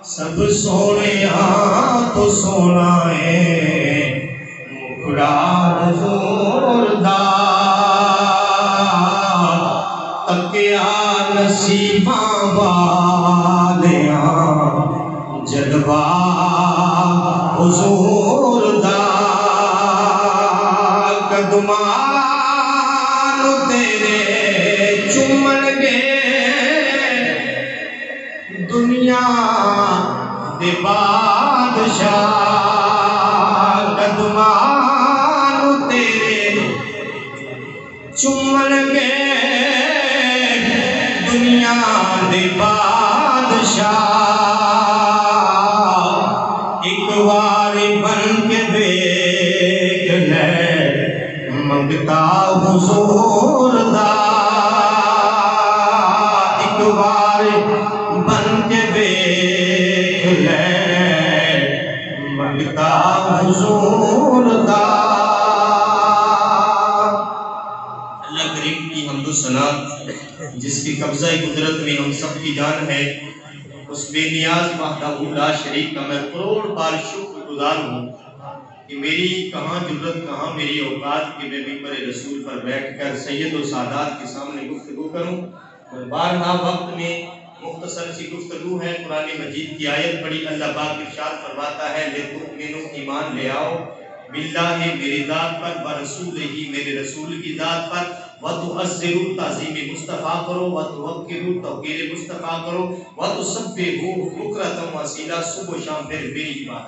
سب سونے تو سونا ہے مکڑا حضور دا تکیا نصیباں والیاں جلوہ حضور دا قدمان تیرے چومن گے دنیا دے بادشاہ قدمان تیرے چومن گے دنیا دے بادشاہ ایک واری بن کے دیکھ لے منگتا حضور دا ایک واری بن کے دیکھ لے منگتا حضور دا اللہ کریم کی حمد و ثنا جس کی قبضہ قدرت میں ہم سب کی جان ہے اس بے نیاز وحدہ لا شریک کا میں کروڑ بار شکر گزار ہوں کہ میری کہاں جرت کہاں میری اوقات کہ میں ممبر رسول پر بیٹھ کر سید و سادات کے سامنے گفتگو کروں اور بارہا وقت میں مختصر سی گفتگو ہے قرآن مجید کی آیت پڑھی اللہ پاک ارشاد فرماتا ہے لِتُؤْمِنُوا ایمان لے آؤ باللہ میری ذات پر برسول ہی میرے رسول کی ذات پر وَتُعَزِّرُوا تعظیم مصطفیٰ کرو وَتُوَقِّرُوا توقیر مصطفیٰ کرو وَتُسَبِّحُوهُ بُکْرَةً وَأَصِیلًا صبح و شام پھر میری بات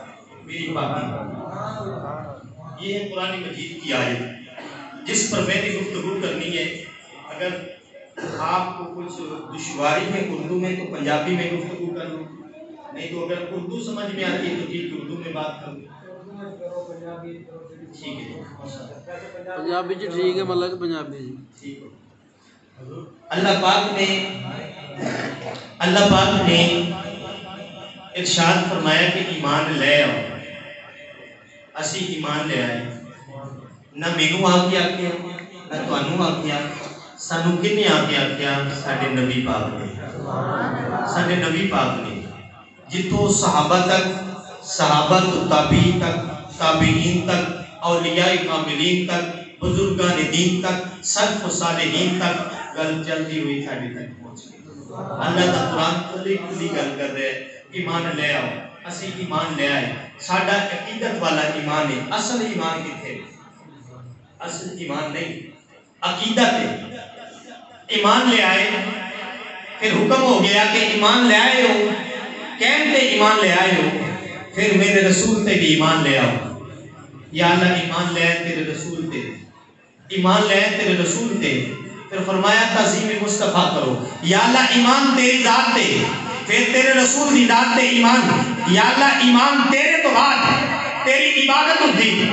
یہ ہے قرآن مجید کی آیت جس پر میں نے گفتگو کرنی ہے اگر آپ کو کچھ دشواری ہے اردو میں تو پنجابی میں گفتگو کر لوں نہیں تو اگر اردو سمجھ میں آتی ہے تو ٹھیک اردو میں بات کروں ٹھیک ہے پنجابی جی ٹھیک ہے مطلب پنجابی جی ٹھیک ہے اللہ پاک نے ارشاد فرمایا کہ ایمان لے آؤ اسی ایمان لے آئے نہ مینوں آ کے آکھیا نہ تانوں آ کے سانوں کنے آ کے آکھیا ساڈے نبی پاک نے جتوں صحابہ تک صحابہ تو تابعین تک تابعین تک اولیاء کاملین تک بزرگان دین تک سلف و صالحین تک گل چلتی ہوئی ساڈے تک پہنچ گئی اللہ دا قرآن کلی گل کر رہے ایمان لے آؤ اسی ایمان لے آئے ساڈا عقیدت والا ایمان ہے اصل ایمان کتھے اصل ایمان نہیں عقیدت ہے ایمان لے آئے پھر حکم ہو گیا کہ ایمان لے آئے ہو کہتے ایمان لے آئے ہو پھر میرے رسول تے بھی ایمان لے آؤ یا اللہ ایمان لے آئے تیرے رسول تے ایمان لے آئے تیرے رسول تے پھر فرمایا تعظیم مصطفیٰ کرو یا اللہ ایمان تیری ذات تے پھر تیرے رسول دی ذات تے ایمان یا اللہ ایمان تیرے تو بعد تیری عبادت ہوتی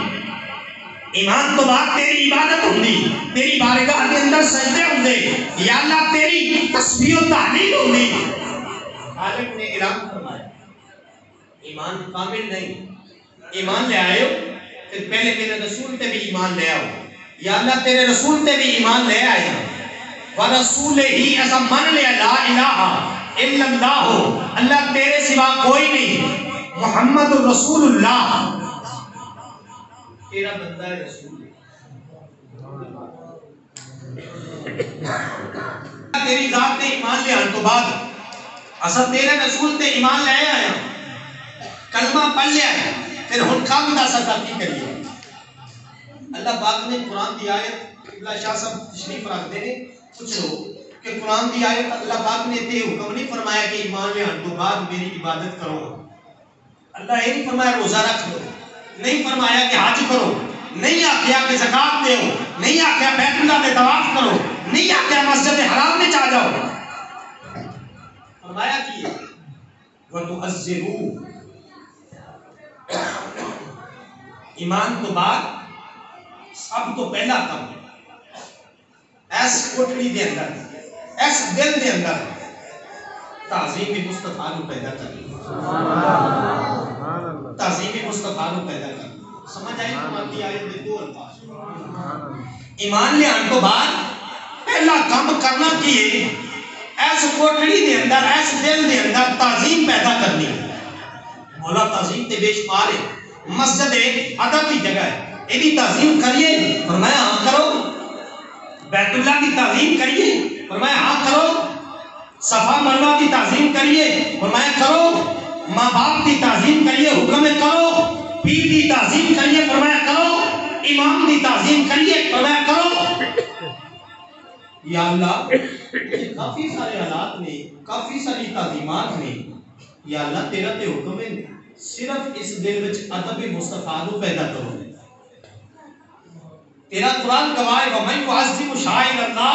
ایمان تو بعد تیری عبادت ہوتی تیری بارگاہ کے اندر سجدے ہوتے یا اللہ تیری تسبیح و تحلیل ہوتی خالق نے اعلان فرمایا ایمان کامل نہیں ایمان لے آئے ہو پھر پہلے میرے رسول تے بھی ایمان لے آؤ یا اللہ تیرے رسول تے بھی ایمان لے آئے ورسول ہی ایسا من لیا لا الہ الا اللہ اللہ تیرے سوا کوئی نہیں محمد رسول اللہ تیرا بندہ ہے رسول تیری ذات نے ایمان لے آن تو بعد اصل تیرے رسول تے ایمان لے آیا کلمہ پڑھ لیا ہے پھر ہن کام دا سزا کی کریے اللہ پاک نے قرآن دی آیت قبلہ شاہ صاحب تشریف رکھتے ہیں پوچھو کہ قرآن دی آیت اللہ پاک نے تے حکم نہیں فرمایا کہ ایمان لے آن تو بعد میری عبادت کرو اللہ یہ نہیں فرمایا روزہ رکھ لو نہیں فرمایا کہ حج کرو نہیں آکھیا کہ زکات دے نہیں آکھیا بیت اللہ میں طواف کرو نہیں آکھیا مسجد حرام میں چاہ جاؤ فرمایا کہ وَتُعَزِّرُوا ایمان تو بعد سب تو پہلا کم ایس کوٹڑی دے اندر ایس دل دے اندر تعظیم مصطفیٰ نو پیدا کر تعظیم مصطفیٰ نو پیدا کر سمجھ آئی قرآن کی آیت دے دو الفاظ ایمان لے آن تو بعد پہلا کام کرنا کیے ایس کوٹڑی دے اندر ایس دل دے اندر تعظیم پیدا کرنی ہے. مولا تعظیم تے بے شمار ہے. مسجد ادب کی جگہ ہے, یہ تعظیم کریے, فرمایا ہاں کرو. بیت اللہ کی تعظیم کریے, فرمایا ہاں کرو. صفا مروہ کی تعظیم کریے, فرمایا کرو. ماں باپ کی تعظیم کریے, حکم کرو. پیر کی تعظیم کریے, فرمایا کرو. امام کی تعظیم کریے, فرمایا کرو. یا اللہ کافی سارے حالات نے, کافی ساری تعظیمات نے. یا اللہ تیرا تے حکم ہے صرف اس دل وچ ادب مصطفیٰ کو پیدا کرو. تیرا قرآن گواہ ہے وَمَن يُعَظِّمُ شَعَائِرَ اللَّهِ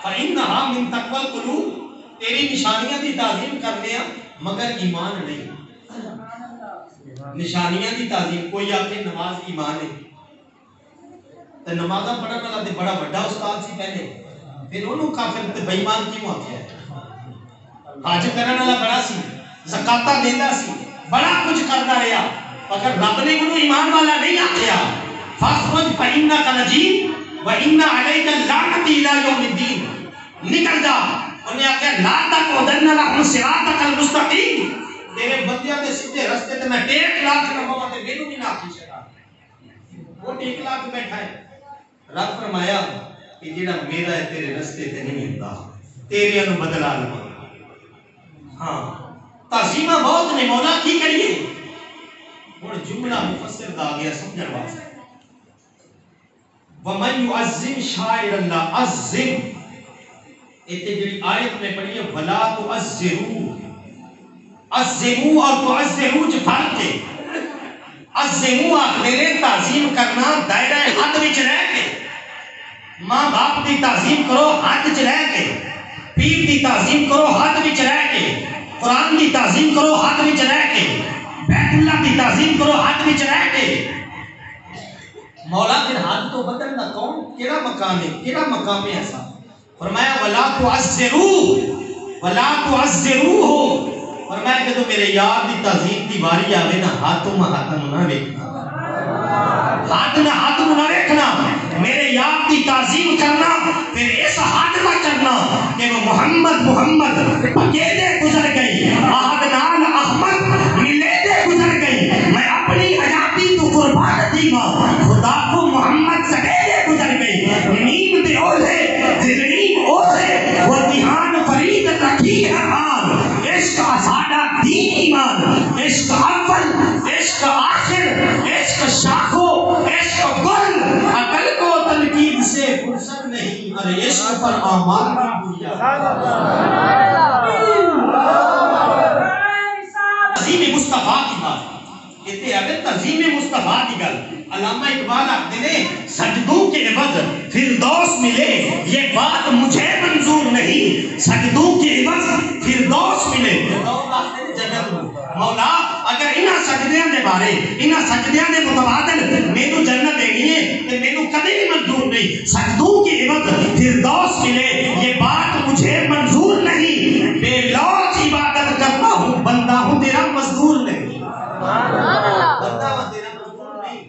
فَإِنَّهَا مِن تَقْوَى الْقُلُوبِ. تیری نشانیاں دی تعظیم کرنے ہیں مگر ایمان نہیں. نشانیاں دی تعظیم, کوئی آکے نماز ایمان ہے تو نمازہ پڑھنے والا تے بڑا بڑا استاد سی پہلے, پھر انہوں کافر تے بے ایمان کیوں آکھیا ہے؟ حج کرنے والا بڑا سی, زکاتہ دیندا سی, بڑا کچھ کرتا رہا, مگر رب نے انہوں ایمان والا نہیں آکھیا. فَاخْرُجْ فَإِنَّكَ رَجِيمٌ وَإِنَّ عَلَيْكَ اللَّعْنَةَ إِلَىٰ يَوْمِ الدِّينِ. نکل جا. انہیں آکھیا لَا تَقْعُدَنَّ لَهُمْ صِرَاطَكَ الْمُسْتَقِيمَ. تیرے بندیاں دے سیدھے رستے تے میں 1.5 لاکھ نماں تے میرے نہیں ناکھی شکا. وہ 1 لاکھ بیٹھا ہے. رب فرمایا کہ جڑا میرا ہے تیرے رستے تے نہیں ہوندا, تیرے انو بدلا لواں. ہاں تعظیمہ بہت نے, مولا کی کریے. اور جملہ مفسر دا گیا سمجھن واسطے. وَمَن يُعَظِّمْ شَعَائِرَ اللَّهِ عَظِّمْ. ایتے جڑی آیت میں پڑھی ہے وَلَا تُعَزِّرُوا. عَزِّمُوا اور تُعَزِّرُوا جو فرق ہے. عَزِّمُوا آخر تعظیم کرنا دائرہ حد وچ رہ کے. ماں باپ دی تعظیم کرو حد وچ رہ کے. پیر دی تعظیم کرو حد وچ رہ کے. قرآن دی تعظیم کرو حد وچ رہ کے. بیت اللہ دی تعظیم کرو حد وچ رہ کے. مولا پھر حد تو بدل نہ کون کیڑا مقام ہے, کیڑا مقام ہے ایسا. فرمایا وَلَا تُعَزِّرُوا وَلَا تُعَزِّرُوا ہو. فرمایا کہ تو میرے یار دی تعظیم دی باری آوے نا ہاتھوں میں ہاتھوں نہ دیکھنا, ہاتھ نہ ہاتھوں نہ دیکھنا. میرے یار دی تعظیم کرنا پھر ایسا ہاتھ نہ کرنا کہ وہ محمد محمد اکیلے گزر گئی, آہد نال احمد ملے دے گزر گئی. میں اپنی حیاتی تو قربان دی ماں خدا کو محمد سکیلے گزر گئی. نیم دے اوزے زنیم اوزے وہ دیہان فرید رکھی ہے آن. عشق آسادہ دین ایمان, عشق اول عشق آخر عشق شاخو عشق گل. عقل کو تنقید سے فرصت نہیں, ارے عشق پر آمال کی دنیا. تعظیم مصطفیٰ کی بات کہتے ہیں اگر تعظیم مصطفیٰ کی گل. علامہ اقبال آخر نے سجدوں کے عوض فردوس ملے یہ بات مجھے منظور نہیں. سجدوں کے عوض فردوس ملے. مولا اگر انہاں سجدیاں دے بارے انہاں سجدیاں دے متبادل میں تو جنت دینی ہے تو میں تو کبھی بھی منظور نہیں. سجدوں کے عوض فردوس ملے یہ بات مجھے منظور نہیں. بے لوچ عبادت کرتا ہوں, بندہ ہوں تیرا مزدور نہیں. بندہ ہوں تیرا مزدور نہیں.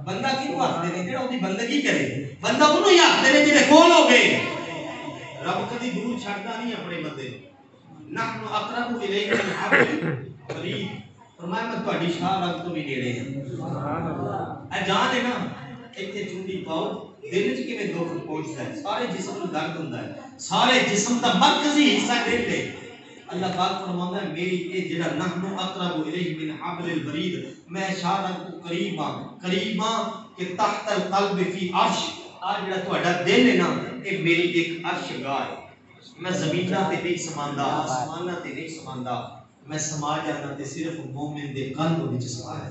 بندہ کیوں آخر نہیں جڑا اپنی بندگی کرے. بندہ انہوں ہی آخر نہیں جڑے کول ہو گئے. رب کدی دور چھڑتا نہیں اپنے بندے. نحن اقرب الیک من حبل الورید. فرمایا میں تہاڈی شاہ رگ تو بھی نیڑے ہاں. اے جان ہے نا ایتھے چونڈی پاؤ دل وچ کیویں دکھ پہنچدا ہے, سارے جسم نوں درد ہوندا ہے, سارے جسم دا مرکزی حصہ دل ہے. اللہ پاک فرماتا ہے میری اے جڑا نحن اقرب الیک من حبل الورید, میں شاہ رگ کو قریب ہاں کہ تحت القلب فی عرش. آ جڑا تہاڈا دل ہے نا اے میری ایک عرش گاہ ہے. میں زمیناں تے نہیں سماندا, آسماناں تے نہیں سماندا, میں سما جانا تے صرف مومن دے قلب وچ سما ہے.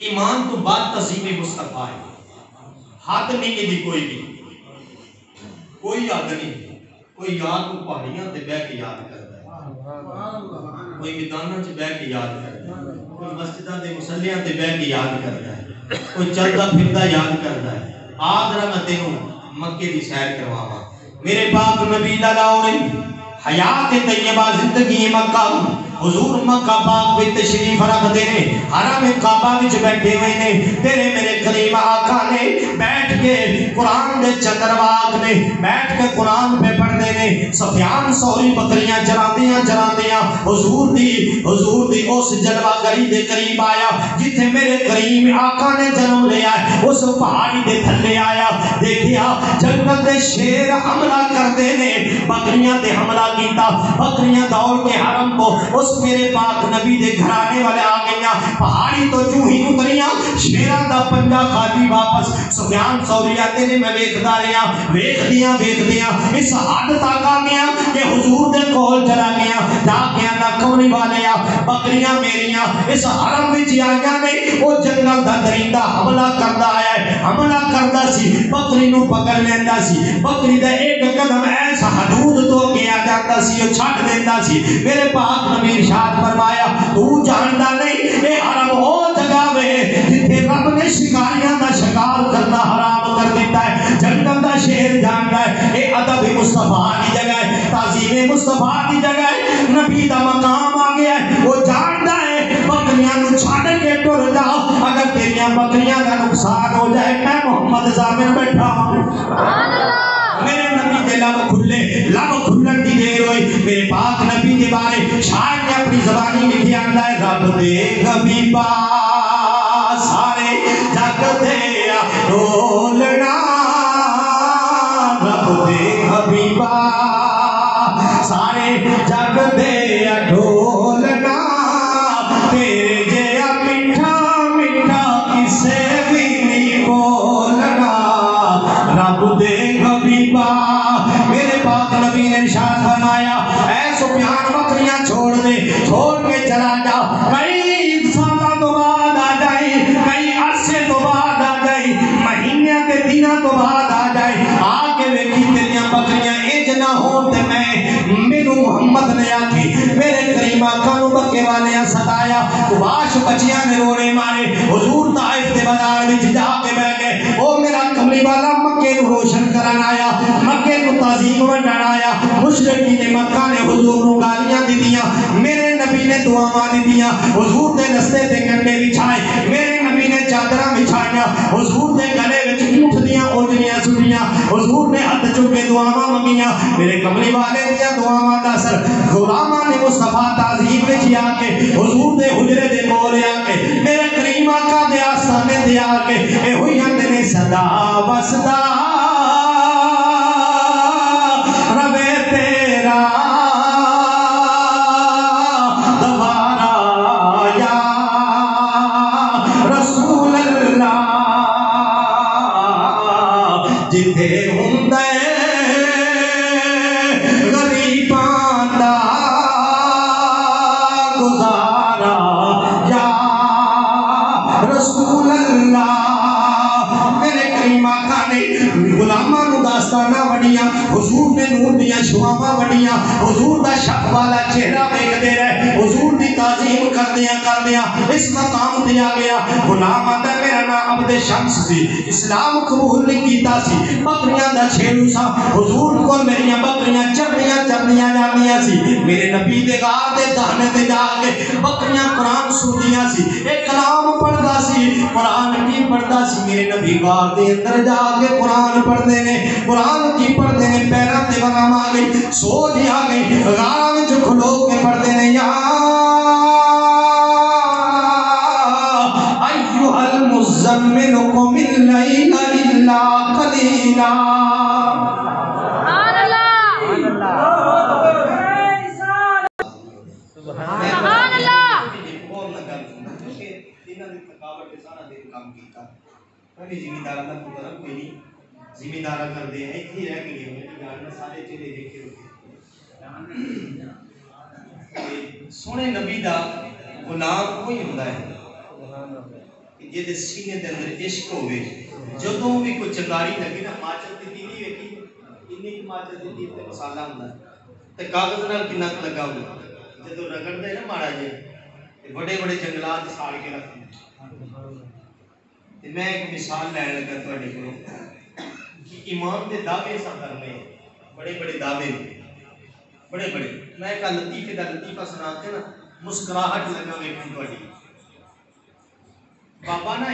ایمان تو بعد تعظیم مصطفیٰ ہے. حد نہیں دی کوئی بھی, کوئی حد نہیں. کوئی یاد کو پہاڑیاں تے بیٹھ کے یاد کرتا ہے, کوئی میداناں چ بیٹھ کے یاد کرتا ہے, کوئی مسجداں دے مصلیاں تے بیٹھ کے یاد کرتا ہے, کوئی چلدا پھردا یاد کرتا ہے. آدھرا میں تینوں مکے دی سیر کرواواں. میرے پاک نبی دا لاؤ حیات طیبہ زندگی مکہ حضور مکہ پاک وچ تشریف رکھدے نے حرم کعبہ وچ بیٹھے ہوئے نے تیرے میرے کریم آقا نے بیٹھ کے قرآن دے چندرواگ نے بیٹھ کے قرآن پہ پڑھدے نے سفیان ثوری بکریاں چراندیاں حضور دی اس جلوہ گری دے قریب آیا جتھے میرے کریم آقا نے جنم لیا اس پہاڑی دے تھلے آیا دیکھیا جنگل دے شیر حملہ کردے نے بکریاں تے حملہ کیتا بکریاں دوڑ کے حرم کو اس میرے پاک نبی دے گھرانے والے آ گئیاں پہاڑی تو جو ہی اتریاں شیراں دا پنجا خالی واپس سفیان ثوری آتے نے میں ویکھدا رہیا ویکھدیاں اس حد تک آ گیا کہ حضور دے کول چلا گیا جا کے آندا کملی والیا بکریاں میریاں اس حرم وچ آیا نے او جنگل دا درندہ حملہ کردا آیا ہے حملہ کردا سی بکری نو پکڑ لیندا سی بکری دا ایک قدم ایسا حدود تو کیا جاتا سی او چھٹ دیندا سی میرے پاک نبی ارشاد فرمایا تو جاندا نہیں اے حرم او جگہ وے جتھے رب نے شکاریاں دا شکار کرنا حرام کر دیتا ہے جنگل دا شیر جاندا ہے اے ادب مصطفیٰ دی جگہ ہے تعظیم مصطفیٰ دی جگہ ہے نبی دا مقام آ گیا ہے وہ جاندا ہے بکریاں نو چھڈ کے ٹر جا اگر تیریاں بکریاں دا نقصان ہو جائے میں محمد ضامن بیٹھا ہوں سبحان اللہ میرے نبی دے لب کھلن دی دیر ہوئی میرے پاک نبی دے بارے شاعر نے اپنی زبانی لکھی آندا ہے رب دے حبیبا سارے جگ دے ڈولنا رب دے حبیبا سارے جگ دے ڈولنا تیرے جیا میٹھا میٹھا کسے بھی نہیں بولنا رب دے حبیبا میرے پاک نبی نے ارشاد فرمایا اے سفیان بکریاں چھوڑ دے چھوڑ کے چلا جا کئی سالہ تو بعد آ جائی کئی عرصے تو بعد آ جائی مہینے کے دنوں تو بعد آ جائی آ کے ویکھی تیریاں بکریاں انج نہ ہون تے میرے محمد نے آکھی میرے کریم آقا نو بکے والے ستایا باش بچیاں نے روڑے مارے حضور طائف دے بازار وچ جا کے بیٹھ گئے او میرا کملی والا مکے نو روشن کرن آیا مکے نو تعظیم ونڈن آیا مشرکین مکہ نے حضور نو گالیاں دتیاں میرے نبی نے دعاواں دتیاں حضور دے رستے تے کنڈے بچھائے میرے نبی نے چادراں بچھائیاں حضور دے گلے وچ اونٹ دیاں اوجڑیاں سٹیاں حضور نے ہاتھ چک کے دعاواں منگیاں میرے کملی والے دیاں دعاواں دا اثر غلامان نے مصطفیٰ تعظیم وچ آ کے حضور دے حجرے دے کول آ کے میرے کریم آقا دے آستانے تے آ کے اے ہوئی اندے نے صدا وسدا روے تیرا دوبارہ یا رسول اللہ جتھے ہوندے غریباں دا گزارا یا رسول اللہ میرے کریم آقا نے غلاماں نو داستاناں وڈیاں حضور نے نور دیاں شعاواں وڈیاں حضور دا شک والا چہرہ ویکھدے رہے حضور دی تعظیم کردیاں اس مقام تے آ گیا غلام آندا میرا نام عبد شمس سی اسلام قبول نہیں کیتا سی بکریاں دا چھیڑو سا حضور کو میریاں بکریاں چرنیاں جاندیاں سی میرے نبی دے غار دے دہنے تے جا کے بکریاں قرآن سنیاں سی ایک کلام پڑھدا سی قرآن کی پڑھدا سی میرے نبی غار دے اندر جا کے قرآن پڑھدے نے قرآن کی پڑھدے نے پیراں تے بغم آ گئی سوج آ گئی غار وچ کھلو کے پڑھدے نے یا ایھا المزمل قم اللیل الا قلیلا سبحان اللہ زمیندار کر دے ہیں ہی رہ گئے ہیں سارے چلے دیکھے ہوتے سونے نبی دا غلام کوئی ہوندا ہے کہ جے سینے دے اندر عشق ہوے جدوں بھی کوئی چنگاری لگے نا ماچل دی تیلی ویکھی انی کی ماچل دی تیل تے مسالہ ہوندا تے کاغذ نال کنا لگا ہوندا جدوں رگڑ دے نا ماڑا جے تے بڑے بڑے جنگلات ساڑ کے رکھدے تے میں ایک مثال لین لگا تواڈے کولوں کہ ایمان دے دعوے سا کرنے بڑے بڑے دعوے بڑے بڑے میں ایک لطیفے دا لطیفہ سنا کے نا مسکراہٹ لگا ویکھن تہاڈی بابا نا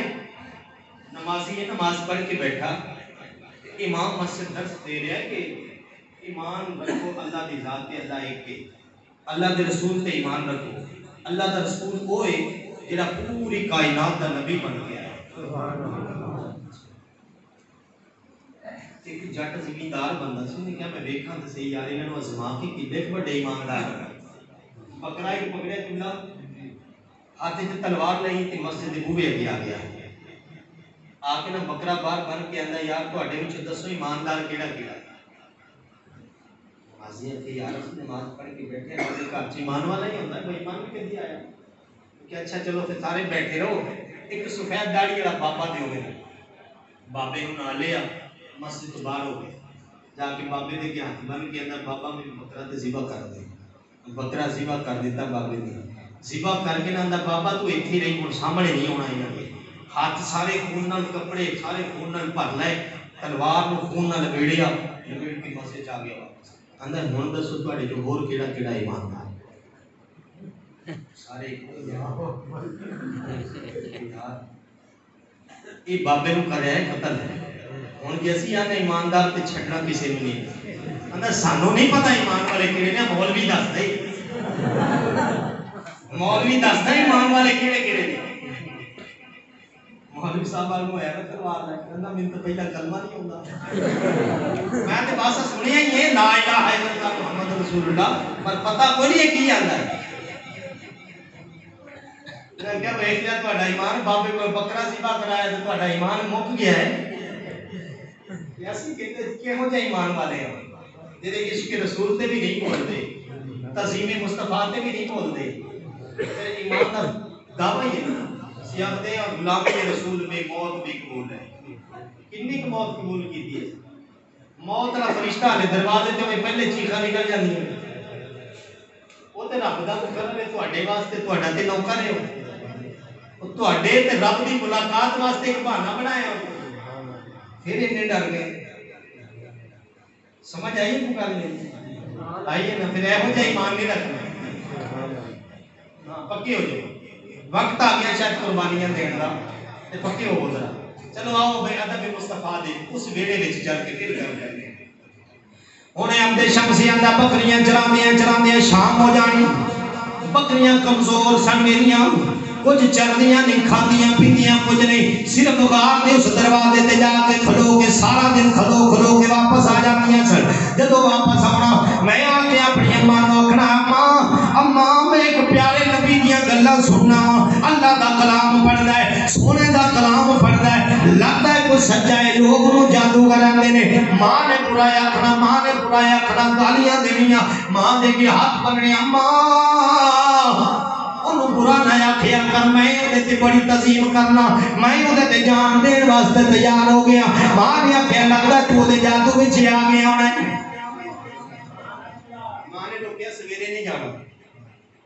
نمازی ہے نماز پڑھ کے بیٹھا امام مسجد درس دے رہا ہے کہ ایمان رکھو اللہ دی ذات تے اللہ ایک کے اللہ دے رسول تے ایمان رکھو اللہ دا رسول وہ ہے جڑا پوری کائنات دا نبی بن گیا ہے سبحان اللہ ایک جٹ زمیندار بندہ سی نے کہا میں ویکھاں تے صحیح یار انہاں نوں ازما کے کڈے بڑے ایماندار بکرا ایک پکڑیا کلا ہاتھ وچ تلوار لئی تے مسجد دے بوہے اگے آ گیا آ کے نا بکرا باہر بن کے آندا یار تواڈے وچ دسو ایماندار کیڑا کیڑا نمازی کہ یار اس نماز پڑھ کے بیٹھے ہمارے گھر چ ایمان والا ہی ہوندا کوئی ایمان بھی کدی آیا کہ اچھا چلو پھر سارے بیٹھے رہو ایک سفید داڑھی والا بابا تے ہوے بابے نوں نال لیا مسجد تو باہر ہو گئے جا کے بابے دے کے ہاتھ بن کے اندر بابا میرے بکرا تے ذبح کر دے بکرا ذبح کر دیتا بابے نے ذبح کر کے نہ بابا تو ایتھے ہی رہی ہن سامنے نہیں ہونا انہاں دے ہاتھ سارے خون نال کپڑے سارے خون نال بھر لے تلوار نو خون نال لپیڑیا لپیڑ کے مسجد چ آ گیا اندر ہن دسو تواڈے جو ہور کیڑا کیڑا ایماندار سارے یہ بابے نو کریا ہے قتل ہن جے اسی آنے ایماندار تے چھڈنا کسے نوں نہیں اندر سانو نہیں پتہ ایمان والے کیڑے نے مولوی دس دے مولوی دس دے ایمان والے کیڑے کیڑے نے مولوی صاحب والوں ہے نا تلوار لے کہندا مین تو پہلا کلمہ نہیں ہوندا میں تے بس سنیا ہی ہے لا الہ الا اللہ محمد رسول اللہ پر پتہ کوئی نہیں کی آندا ہے کیا ویکھ لیا تہاڈا ایمان بابے کو بکرا ذبح کرایا تے تہاڈا ایمان مک گیا ہے ایسی کہتے کیہو جے ایمان والے ہیں جڑے عشق رسول تے بھی نہیں بولدے تعظیم مصطفیٰ تے بھی نہیں بولدے تے ایمان دا دعوی ہے نا سیاحتے اور غلامی رسول میں موت بھی قبول ہے کتنی کی موت قبول کی ہے موت کا فرشتہ نے دروازے تے پہلے چیخا نکل جاندی ہے وہ تے رب دا مقرر ہے تواڈے واسطے تواڈا تے نوکر ہے وہ تواڈے تے رب دی ملاقات واسطے ایک بہانہ بنایا پھر اتنے ڈر گئے سمجھ آئیے کو گل نہیں آئیے نا پھر ایہو جہا ایمان نہیں رکھنا پکے ہو جاؤ وقت آ گیا شاید قربانیاں دین دا تے پکے ہو ذرا چلو آؤ بھائی ادب مصطفیٰ دے اس ویڑے وچ چل کے پھر گل کرتے ہیں ہن عبد شمسی آندا بکریاں چراندیاں شام ہو جانی بکریاں کمزور سن میریاں کچھ چردیاں نہیں کھاندیاں پیندیاں کچھ نہیں صرف غار دے اس دروازے تے جا کے کھلو کے سارا دن کھلو کے واپس آ جاندیاں سن جدوں واپس آنا میں آ کے اپنی اماں نوں آکھنا اماں میں ایک پیارے نبی دیاں گلاں سننا اللہ دا کلام پڑھدا ہے سونے دا کلام پڑھدا ہے لگدا ہے کوئی سچا ہے لوگ نوں جادوگر آندے نے ماں نے برایا آکھنا گالیاں دینیاں ماں دے کے ہاتھ بننے اماں انہوں برا نہ آکھیا کر میں انہیں تے بڑی تعظیم کرنا میں انہیں تے جان دین واسطے تیار ہو گیا ماں نے آکھیا لگدا تو دے جادو وچ آ گیا ہونا ماں نے روکیا سویرے نہیں جانا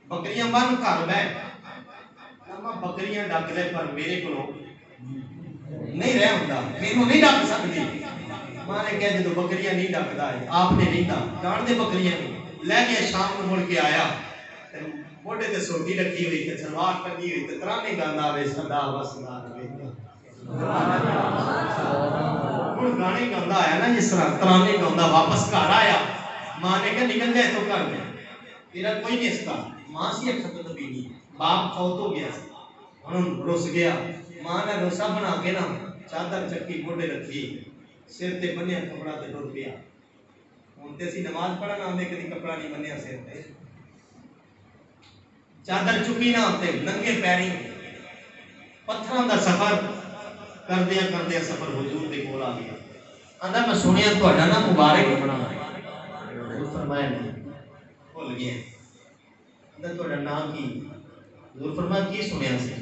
بکریاں بن گھر بیٹھ اما بکریاں ڈک لے پر میرے کو نہیں رہ ہوندا مینوں نہیں ڈک سکدی ماں نے کہا جدوں بکریاں نہیں ڈکدا ہے آپ نے نہیں دا جان دے بکریاں لے گیا شام کو مڑ کے آیا موٹے تے سوٹی رکھی ہوئی تے سلوار پہنی ہوئی تے ترانے گانا وے صدا وسدا وے ہن گانے گاوندا آیا نا جس طرح ترانے گاوندا واپس گھر آیا ماں نے کہا نکل جائے تو گھر میں تیرا کوئی نہیں اس کا ماں سی ایک خطت بھی نہیں باپ فوت ہو گیا ہن رس گیا ماں نے روسا بنا کے نا چادر چکی موٹے رکھی سر تے بنیا کپڑا تے ٹر پیا ہن تے سی نماز پڑھن آندے کدی کپڑا نہیں بنیا سر تے چادر چکی نہ ہوتے ننگے پیری پتھراں دا سفر کردیا سفر حضور دے کول آ گیا آندا میں سنیا تہاڈا نا مبارک بنا حضور فرمایا نہیں بھول گیا آندا تہاڈا نام کی حضور فرمایا کی سنیا سی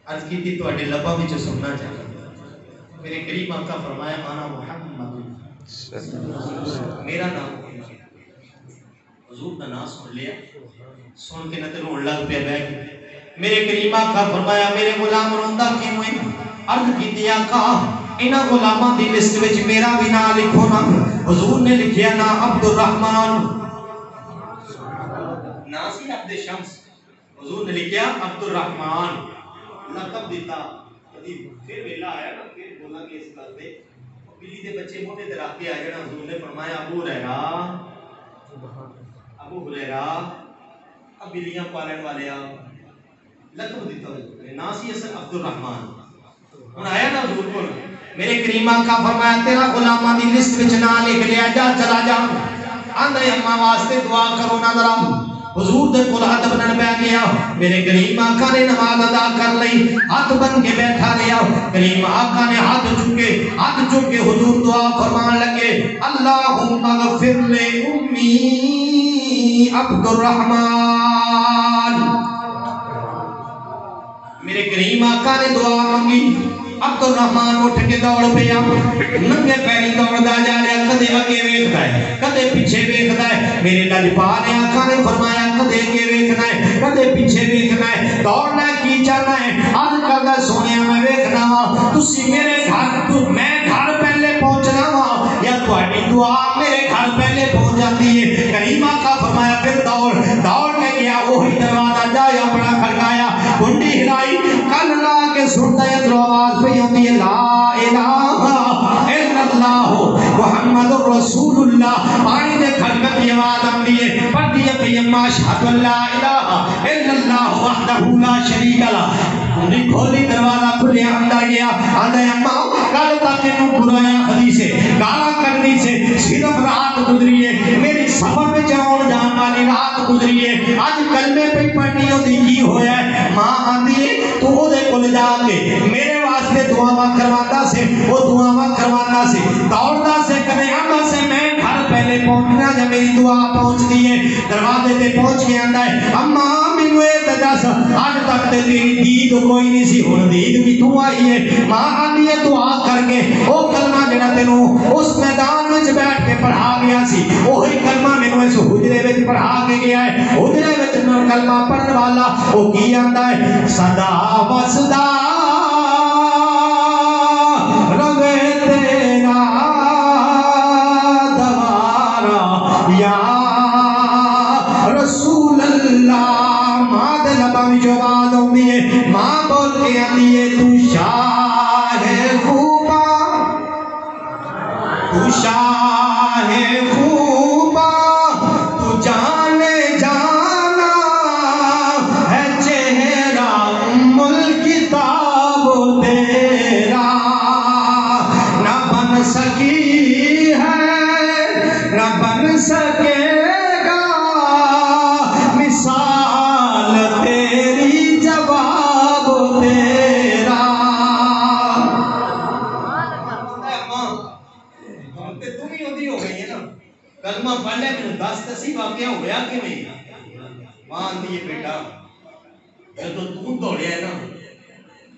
عرض کیتی تہاڈے لباں وچ سننا چاہتا میرے کریم آقا فرمایا مانا محمد میرا نام حضور کا نام سن لیا سن کے نہ تے رون لگ پیا بیٹھ میرے کریم آقا فرمایا میرے غلام روندا کیوں ہے عرض کیتی آقا انہاں غلاماں دی لسٹ وچ میرا بھی نام لکھو نا حضور نے لکھیا نا عبد الرحمن ناسی عبد شمس حضور نے لکھیا عبد الرحمن لقب دیتا کبھی پھر ویلا آیا نا پھر بولا کہ اس گل پہ بلی دے بچے موٹے تے رکھ کے آ جانا حضور نے فرمایا ابو ہریرہ اب بلیاں پالن والے آ لقب دیتا ہے ناسی اصل عبد الرحمن ہن آیا نا حضور کو میرے کریم آقا فرمایا تیرا غلاماں دی لسٹ وچ نام لکھ لیا جا چلا جا آندے اماں واسطے دعا کرو نا ذرا حضور دے کول ہاتھ بنن پہ گیا میرے کریم آقا نے نماز ادا کر لئی ہاتھ بن کے بیٹھا رہیا کریم آقا نے ہاتھ چک کے حضور دعا فرمان لگے اللہم اغفر لے امی عبد الرحمن میرے کریم آقا نے دعا مانگی عبد الرحمن اٹھ کے دوڑ پیا ننگے پیری دوڑدا جا رہا کدے اگے ویکھدا ہے کدے پیچھے ویکھدا ہے میرے نجپال آقا نے فرمایا کدے اگے ویکھنا ہے کدے پیچھے ویکھنا ہے دوڑنا کی چاہنا ہے اج کردا سونیا میں ویکھنا وا تسی میرے گھر تو میں گھر پہلے پہنچنا وا یا تہاڈی دعا میرے گھر پہلے پہنچ جاتی ہے کریم آقا فرمایا پھر دوڑ کے گیا وہی دروازہ جایا اپنا کھڑکایا کنڈی ہلائی کن لا کے سنتا ہے آواز پہ ہوتی ہے لا الہ الا اللہ محمد رسول اللہ پانی دے کھڑکت کی آواز آتی ہے پڑھتی ہے کہ اما اشہد ان لا الہ الا اللہ وحدہ لا شریک لہ کنڈی کھولی دروازہ کھلے اندر گیا آدھے اما کل تک انہوں برایا حدیث گالا کرنی سے صرف رات گزری ہے میری سفر میں جان والی رات گزری ہے آج کلمے پہ پڑھنی ہوتی کی ہویا ہے ماں آندھی ہے تو وہ دے کل جا کے میرے واسطے دعاواں کرواتا سے وہ دعاواں کرواتا سے دوڑتا سے کدے آندا سے میں گھر پہلے پہنچنا جب میری دعا پہنچتی ہے دروازے تے پہنچ کے آندا ہے اما مینوں اے تے دس اج تک تے تیری دید کوئی نہیں سی ہن دید کتھوں آئی ہے ماں آندھی ہے دعا کر کے او کلمہ جڑا تینوں اس میدان وچ بیٹھ کے پڑھا گیا سی وہی کلمہ مینوں اس حجرے وچ پڑھا کے گیا ہے حجرے وچ کلمہ پڑھن والا او کی آندا ہے صدا وسدا روے تیرا دوارا یا رسول اللہ ماں دے لباں وچ آواز آندی ہے ماں بول کے آندی ہے تو شاہ خوبا تو شاہ خوبا تو جانے جانا ہے چہرہ ام الکتاب تیرا نہ بن سکی ہے نہ بن سکے گا مثال تیری جواب تیرا تم ہی ہوتی ہو گئی ہے نا کلمہ پڑھ لے میں دس تسی واقعہ ہویا کہ نہیں ماں آندھی ہے بیٹا جب تو دوڑیا ہے نا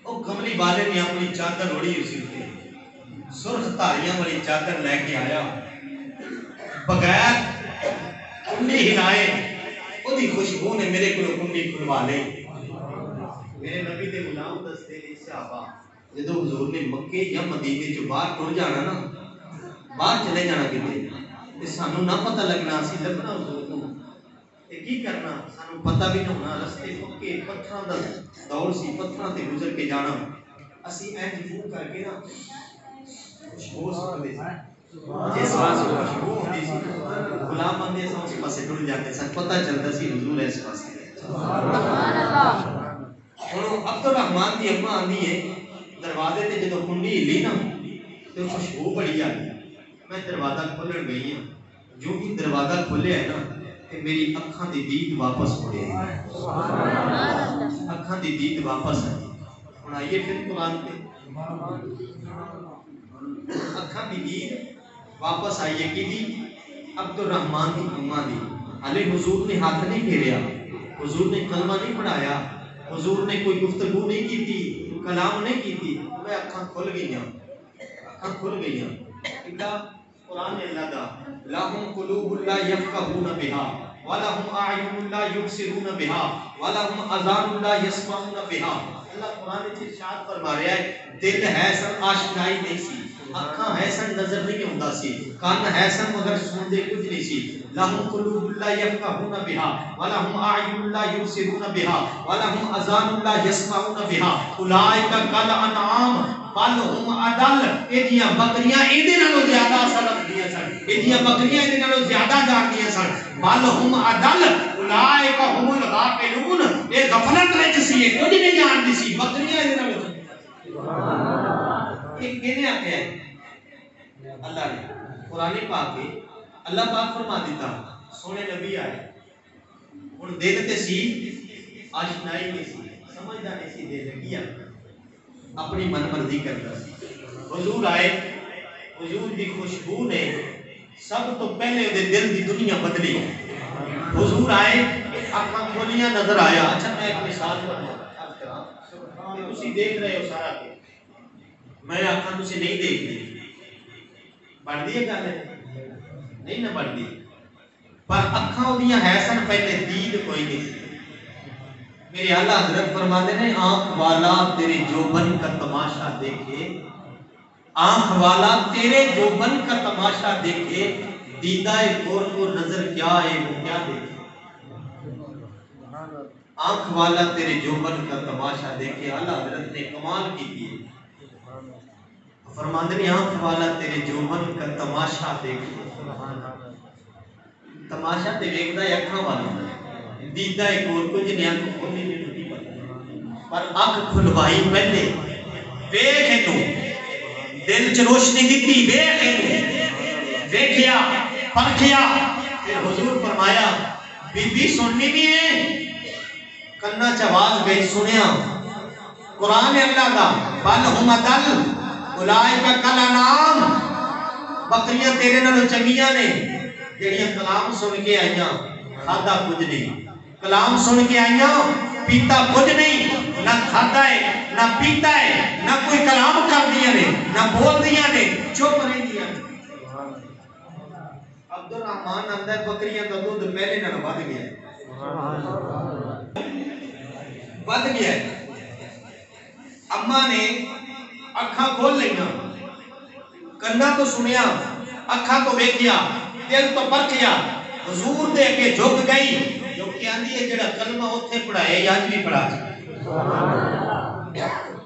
وہ کملی والے نے اپنی چادر اڑی اسی تے سرخ تاریاں والی چادر لے کے آیا بغیر کنڈی ہلائے وہ دی خوشبو نے میرے کو کنڈی کھلوا لے میرے نبی دے غلام دستے نے صحابہ جدو حضور نے مکے یا مدینے چ باہر ٹر جانا نا باہر چلے جانا کتے سانو نہ پتہ لگنا اسی لبنا حضور کو کی کرنا سانو پتہ بھی نہ ہونا رستے پکے پتھراں دا دور سی پتھراں تے گزر کے جانا اسی اینج منہ کر کے نا خوشبو سکتے جس پاسے خوشبو ہوندی سی غلام بندے سا اس پاسے ٹر جاتے سن پتہ چلتا سی حضور اس پاسے سبحان اللہ ہن عبد الرحمن دی اماں آندی ہے دروازے تے جدوں کنڈی ہلی نا تے خوشبو بڑی آ گئی میں دروازہ کھولن گئی ہوں جو ہی دروازہ کھولیا ہے نا تے میری اکھاں دی دید واپس مڑے اکھاں دی دید واپس آئی ہن آئیے پھر قرآن پہ اکھاں دی دید واپس آئیے کی دی عبد الرحمن دی اماں دی علی حضور نے ہاتھ نہیں پھیریا حضور نے کلمہ نہیں پڑھایا حضور نے کوئی گفتگو نہیں کی تھی کلام نہیں کی تھی میں اکھاں کھل گئیاں اکھاں کھل گئیاں اکھاں قرآن نے اللہ دا لَهُمْ قُلُوبٌ لَا يَفْقَهُونَ بِهَا وَلَهُمْ أَعْيُنٌ لَا يُبْصِرُونَ بِهَا وَلَهُمْ آذَانٌ لَا يَسْمَعُونَ بِهَا اللہ قرآن نے ارشاد فرما رہا ہے دل ہے سر آشنائی نہیں سی اکھاں ہے سن نظر نہیں ہوندا سی، کان ہے سن مگر سن دے کچھ نہیں سی. لہم قلوب لا یفقہون بها ولہم اعین لا یبصرون بها ولہم اذان لا یسمعون بها اولئک کالانعام بل ہم اضل. ایدیاں بکریاں ایدے نالوں زیادہ اصل رکھدیاں سن، ایدیاں بکریاں ایدے نالوں زیادہ جاندیاں سن. بل ہم اضل اولئک هم الغافلون. اے غفلت وچ سی، کچھ نہیں جاندی سی، بکریاں ایدے نالوں. یہ کہنے آتے ہیں اللہ نے قرآن پاک کے اللہ پاک فرما دیتا سونے نبی آئے اور دل تے سی آشنائی نہیں سی، سمجھدا نہیں سی، دے لگیا اپنی من مرضی کرتا سی. حضور آئے، حضور دی خوشبو نے سب تو پہلے دے دل دی دنیا بدلی. حضور آئے آنکھاں کھولیاں نظر آیا. اچھا میں ایک مثال عرض کراں کہ تسی دیکھ رہے ہو سارا کہ میں آنکھاں تسی نہیں دیکھ دی بڑھ دی ہے گل نہیں نہ بڑھ دی، پر اکھاں اودیاں ہے سن پہلے دید کوئی نہیں سی. میرے اعلیٰ حضرت فرماتے ہیں آنکھ والا تیرے جوبن کا تماشا دیکھے، آنکھ والا تیرے جوبن کا تماشا دیکھے، دیدہ گور کو نظر کیا ہے وہ کیا دیکھے. آنکھ والا تیرے جوبن کا تماشا دیکھے. اعلیٰ حضرت نے کمال کی تھی، فرماتے ہیں آنکھ والا تیرے جوبن کا تماشا دیکھے. تماشا تے ویکھدا ہے اکھاں والا، دیدہ ایک اور کچھ نہیں، اکھ کھولی نہیں پتہ، پر اکھ کھلوائی پہلے ویکھ تو دل چ روشنی دتی، ویکھ تو ویکھیا پرکھیا. پھر حضور فرمایا بی بی سننی بھی ہے، کنا چ آواز گئی سنیا قرآن ہے اللہ کا. بل ہم اضل اولئک کالانعام. بکریاں تیرے نالوں چنگیاں نے جڑیاں کلام سن کے آئیاں کھادا کچھ نہیں، کلام سن کے آئیاں پیتا کچھ نہیں، نہ کھادا ہے نہ پیتا ہے، نہ کوئی کلام کر دیا نے نہ بول دیا نے، چپ رہ دیا. عبد الرحمن آندا ہے بکریاں کا دودھ پہلے نہ ود گیا ہے، ود گیا ہے. اماں نے اکھاں کھول لیاں، کنا تو سنیا، اکھاں تو ویکھیا، دل تو پرکھیا. حضور دے کے جھک گئی جو کہ آندی ہے جڑا کلمہ اوتھے پڑھائے اج بھی پڑھا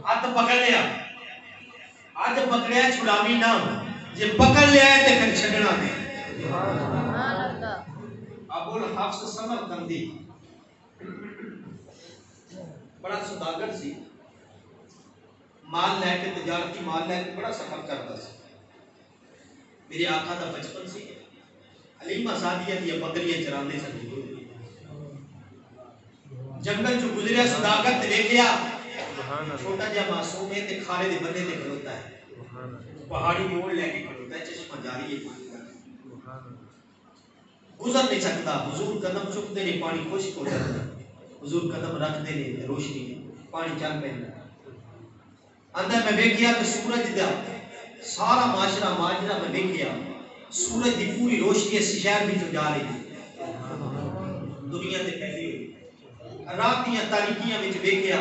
ہاتھ پکڑ لیا. اج پکڑیا چھڑاوی نہ، جے پکڑ لیا ہے تے پھر چھڈنا نہیں. ابو الحفص سمرقندی بڑا سوداگر سی، مال لے کے تجارتی مال لے کے بڑا سفر کرتا سی. میرے آقا دا بچپن سی، حلیمہ سعدیہ دی بکریاں چراندے سن. جنگل چ گزریا سوداگر تے دیکھیا چھوٹا جہا معصوم ہے تے کھارے دے بندے تے کھلوتا ہے، پہاڑی کی اوڑ لے کے کھلوتا ہے، چشمہ جاری ہے، گزر نہیں سکتا. حضور قدم چکتے نہیں پانی خشک ہو جاتا، حضور قدم رکھتے نہیں روشنی پانی چل پیندا. اندر میں ویکھیا کہ سورج دا سارا معاشرہ ماجرا میں ویکھیا سورج دی پوری روشنی اس شہر وچ جا رہی ہے، دنیا تے پھیلی ہوئی. رات دیاں تاریکیاں وچ ویکھیا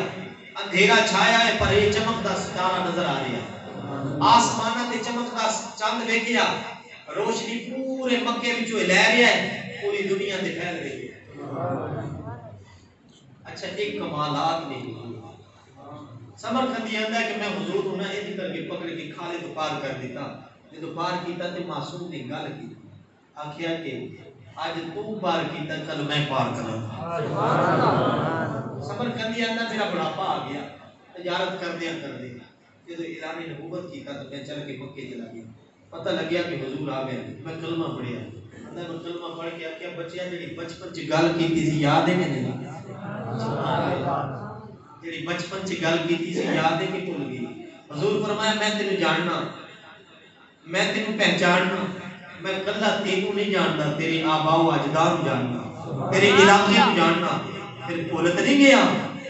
اندھیرا چھایا ہے پر یہ چمکدا ستارہ نظر آ رہا ہے. آسماناں تے چمکدا چاند ویکھیا، روشنی پورے مکے وچوں لے رہا ہے، پوری دنیا تے پھیل رہی ہے. اچھا ایک کمالات نہیں. سمرقندی آندا ہے کہ میں حضور نوں ایک کر کے پکڑ کے کھالے تو پار کر دیتا. جدوں پار کیتا تے معصوم نے گل کی، آکھیا کہ اج تو پار کیتا کل میں پار کراں. سمرقندی آندا میرا بڑھاپا آ گیا تجارت کردے جدوں اعلان نبوت کیتا تو میں چل کے مکے چلا گیا. پتہ لگیا کہ حضور آ گئے، میں کلمہ پڑھیا. میں کلمہ پڑھ کے آکھیا بچیا جڑی بچپن چ گل کیتی سی یاد ہے کہ نہیں؟ جڑی بچپن چ گل کیتی سی یاد ہے کہ بھول گئی؟ حضور فرمایا میں تینوں جاننا، میں تینوں پہچاننا، میں کلا تینوں نہیں جانتا، تیرے آباء و اجداد جاننا، تیرے علاقے کو جاننا. پھر بھول تے نہیں گیا؟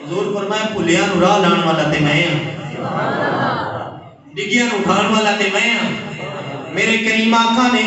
حضور فرمایا بھولیا نوں راہ لان والا تے میں ہاں، ڈگیاں نوں اٹھان والا تے میں ہاں. میرے کریم آقا نے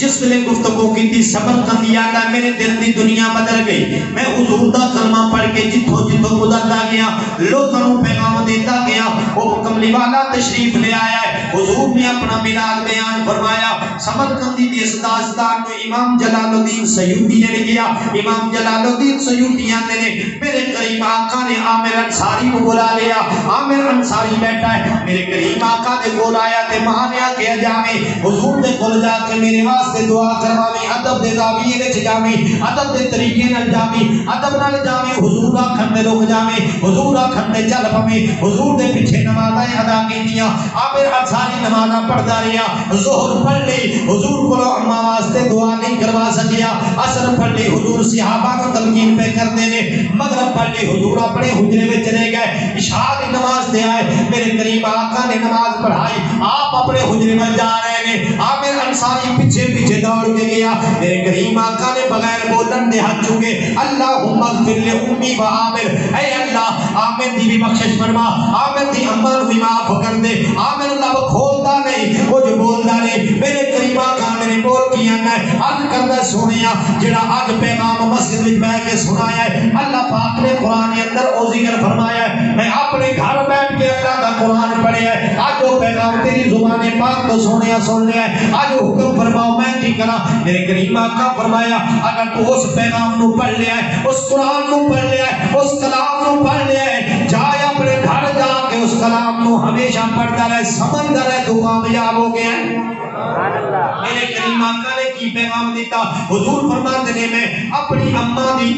جس ویلے گفتگو کی تھی سمرقندی آتا میرے دل دی دنیا بدل گئی. میں حضور دا کلمہ پڑھ کے جتھوں جتھوں گزردا گیا لوکاں نوں پیغام دیتا گیا. فرمایا وہ کملی والا تشریف لے آیا ہے. حضور نے اپنا میلاد بیان فرمایا. سمرقندی دی اس داستان کو امام جلال الدین سیوطی نے لکھیا. امام جلال الدین سیوطی آندے نے میرے کریم آقا نے عامر انصاری کو بلا لیا. عامر انصاری بیٹھا ہے, میرے کریم آقا دے کول آیا تے ماں نے آکھیا جاویں حضور دے کول جا کے میرے واسطے دعا کرواویں, ادب دے زاویے وچ جاویں, ادب دے طریقے نال جاویں, ادب نال جاویں. حضور آکھن دے رک جاویں, حضور آکھن دے چل پویں. حضور دے پیچھے نمازاں ادا کیتیاں. عامر انصاری نمازاں پڑھدا رہیا. ظہر پڑھ لی, حضور کولوں اماں واسطے دعا نہیں کروا سکیا. عصر پڑھ لی, حضور صحابہ کو تلقین پہ کردے نے. مغرب پڑھ لی, حضور اپنے حجرے وچ رہ گئے. عشاء دی نماز تے آئے, میرے کریم آقا نے نماز پڑھائی, آپ اپنے حجرے میں جا رہے ہیں. عامر انصاری پیچھے پیچھے دوڑ کے گیا. میرے کریم آقا نے بغیر بولن دے ہاتھ چوکے اللہم اغفر لأمی و عامر, اے اللہ عامر دی بھی بخشش فرما, عامر دی اماں نو بھی معاف کر دے. عامر لب کھولدا نہیں, کچھ بولدا نہیں. میرے کریم آقا نے بول کے آنا ہے عرض کردا سونیا جڑا اج پیغام مسجد وچ بیٹھ کے سنایا ہے, اللہ پاک نے قرآن کے اندر او ذکر فرمایا ہے میں اپنے گھر بیٹھ کے اللہ کا قرآن پڑھیا ہے. آج وہ پیغام تیری زبان پاک تو سونیا سن لیا ہے. آج وہ حکم فرماؤ میں کی کرا. میرے کریم آقا فرمایا اگر تو اس پیغام نو پڑھ لیا ہے, اس قرآن نو پڑھ لیا ہے, اس کلام نو پڑھ لیا ہے, جائے اپنے گھر جا کے اس کلام نو ہمیشہ پڑھتا رہے, سمجھتا رہے, تو کامیاب ہو گیا ہے. میرے کریم آقا نے کی پیغام دیتا. حضور فرماتے ہیں میں اپنی اماں دی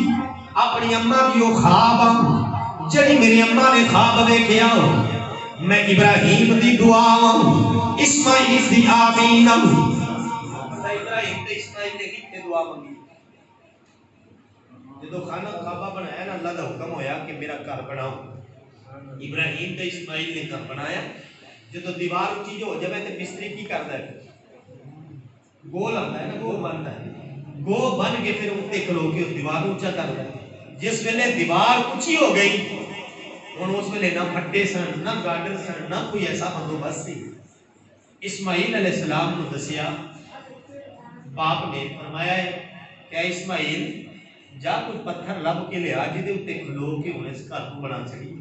وہ خواب ہوں جڑی میری اماں نے خواب ویکھیا, میں ابراہیم دی دعا ہوں, اسماعیل دی آمین ہوں. ابراہیم تے اسماعیل نے کتنے دعا مانگی جدو خانہ کعبہ بنایا نا, اللہ دا حکم ہویا کہ میرا گھر بناؤ. ابراہیم تے اسماعیل نے گھر بنایا. جدو دیوار اونچی جو ہو جائے تے مستری کی کردا ہے, گول آتا ہے نا, گول بنتا ہے, گو بن کے پھر اونتے کھلو کے اس دیوار اونچا کرتا ہے. جس ویلے دیوار اونچی ہو گئی ہن اس ویلے نہ پھٹے سن, نہ گارڈر سن, نہ کوئی ایسا بندوبست سی. اسماعیل علیہ السلام نے دسیا, باپ نے فرمایا ہے کہ اسماعیل جا کوئی پتھر لب کے لیا جدے اتے کھلو کے انہیں اس گھر کو بنا چاہیے.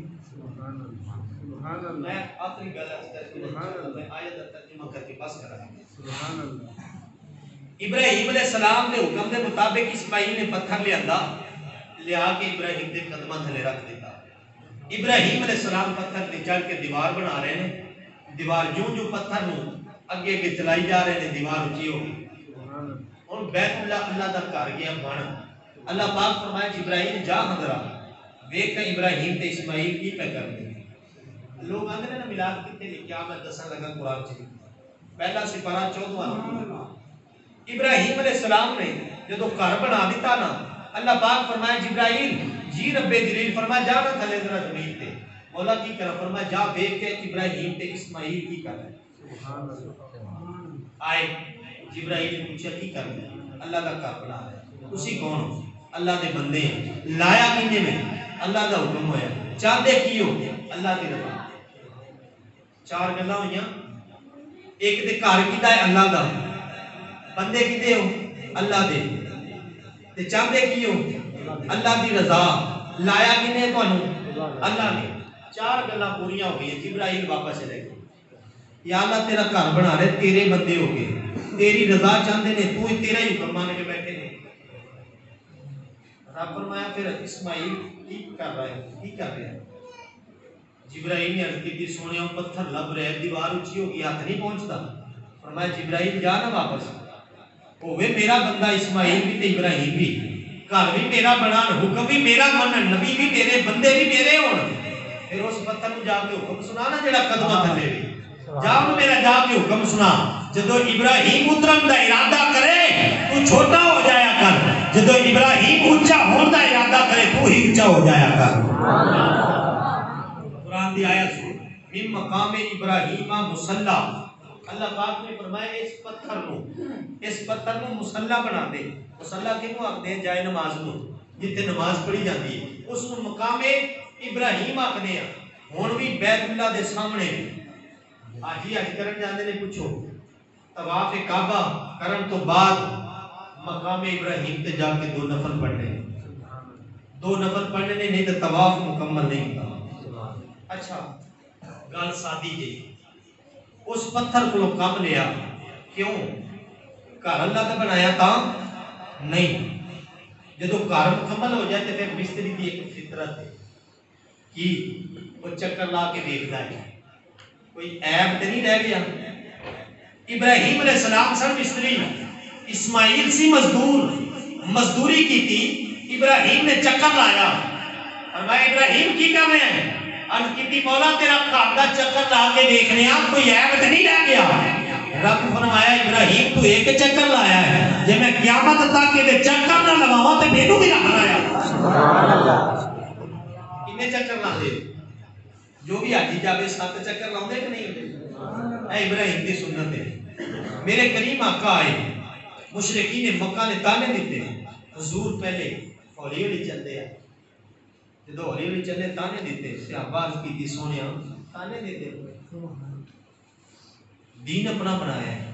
میں آخری گل میں آیت کا ترجمہ کر کے پاس کرا. ابراہیم علیہ السلام نے حکم کے مطابق اسماعیل نے پتھر لیا کے ابراہیم کے قدمہ تھلے رکھ دیتا. ابراہیم علیہ السلام پتھر تے چڑھ کے دیوار بنا رہے ہیں. دیوار جو پتھر نو اگے کے چلائی جا رہے ہیں, دیوار اونچی ہو گئی. اور بیت اللہ دا گھر گیا بن. اللہ پاک فرمایا ابراہیم جا حضرا ویکھ ابراہیم تے اسماعیل کی پہ کر دے. لوگ آندے نے نا میلاد کتے لکھیا, میں دساں لگا قرآن چ پہلا سپارہ 14. ابراہیم علیہ السلام نے جدو گھر بنا دیتا نا, اللہ پاک فرمایا جبرائیل جی رب جلیل فرمایا جا نہ تھلے ذرا زمین تے. مولا کی کرا فرمایا جا دیکھ کے ابراہیم تے اسماعیل کی کر رہے. آئے جبرائیل نے پوچھا کی کر رہے, اللہ کا گھر بنا رہے. تسی کون ہو؟ اللہ دے بندے ہیں. لایا کینے میں؟ اللہ دا حکم ہویا. چاہتے کی ہو؟ اللہ دی رضا. چار گلاں ہوئیاں. ایک تے گھر کیتا ہے اللہ دا, بندے کیتے ہو اللہ دے, تے چاہتے کی ہو اللہ دی رضا. لایا کنے تانوں اللہ نے. چار گلاں پوریاں ہو گئی. جبرائیل واپس چلے گئے. یا اللہ تیرا گھر بنا رہے, تیرے بندے ہو گئے, تیری رضا چاہتے نے, تو تیرا ہی حکم مان کے بیٹھے نے. رب فرمایا پھر اسماعیل کی کر رہا ہے, کی کر رہا ہے؟ جبرائیل نے عرض کی سونیا پتھر لب رہے, دیوار اونچی ہوگی, ہاتھ نہیں پہنچتا. فرمایا جبرائیل جا نہ واپس, ہوئے میرا بندہ اسماعیل بھی تے ابراہیم بھی, گھر بھی میرا بنان, حکم بھی میرا منن, نبی بھی میرے, بندے بھی میرے ہون. پھر اس پتھر کو جا کے حکم سنا نا جڑا قدمہ تھلے وی, جا میرا جا کے حکم سنا. جدو ابراہیم اترن دا ارادہ کرے تو چھوٹا ہو جایا کر, جدو ابراہیم اونچا ہون دا ارادہ کرے تو ہی اونچا ہو جایا کر. قرآن دی آیت سن, من مقام ابراہیم مصلی. اللہ پاک نے فرمایا اس پتھر نو مصلی بنا دے. مصلی کینو آکھدے ہیں؟ جائے نماز نو, جتے نماز پڑھی جاتی ہے اس نو مقام ابراہیم آکھدے ہیں. ہن بھی بیت اللہ دے سامنے آجی آج کرن جاندے نے, پوچھو طواف کعبہ کرن تو بعد مقام ابراہیم تے جا کے 2 نفل پڑھنے, 2 نفل پڑھنے نہیں تو طواف مکمل نہیں ہوتا. اچھا گل سادی جی اس پتھر کو کم لیا کیوں گھر اللہ نے بنایا تا نہیں جدو گھر مکمل ہو جائے تو پھر مستری کی ایک فطرت ہے کہ وہ چکر لا کے دیکھتا ہے کوئی عیب تو نہیں رہ گیا ابراہیم علیہ السلام سن مستری اسماعیل سی مزدور مزدوری کی تھی ابراہیم نے چکر لایا اور میں ابراہیم کی کام ہے عرض کی مولا تیرا گھر دا چکر لا کے دیکھنے کوئی عیب تو نہیں رہ گیا رب فرمایا ابراہیم تو ایک چکر لایا ہے جب میں قیامت تک کے چکر نہ لگاواں تے مینوں بھی رکھ لایا سبحان اللہ کتنے چکر لاندے جو بھی حاجی جاوے 7 چکر لاندے کہ نہیں ہوندے اے ابراہیم دی سنت ہے میرے کریم آقا آئے مشرکین مکہ نے تانے دیتے حضور پہلے ہولی ہولی چلتے ہیں جدو ہولی ہولی چلے تانے دیتے صحابہ عرض کی تھی سونیا تانے دیتے دین اپنا بنایا ہے